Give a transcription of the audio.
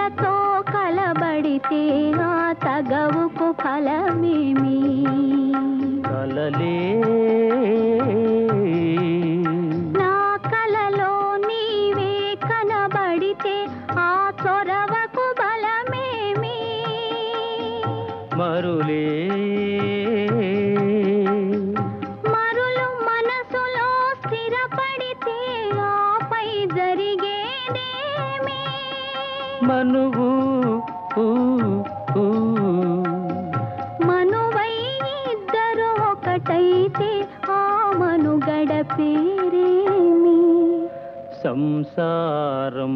తగవులతో కలబడితే ఆ తగవుకు ఫలమేమి? కలలే నా కలలో నీవే కనబడితే ఆ చొరవకు బలమేమి? మరులే మరులు మనసులో స్థిరపడితే ఆపై జరిగేదేమి? మనువు మనువై ఇద్దరు ఒకటైతే ఆ మనుగడ పేరేమి? సంసారం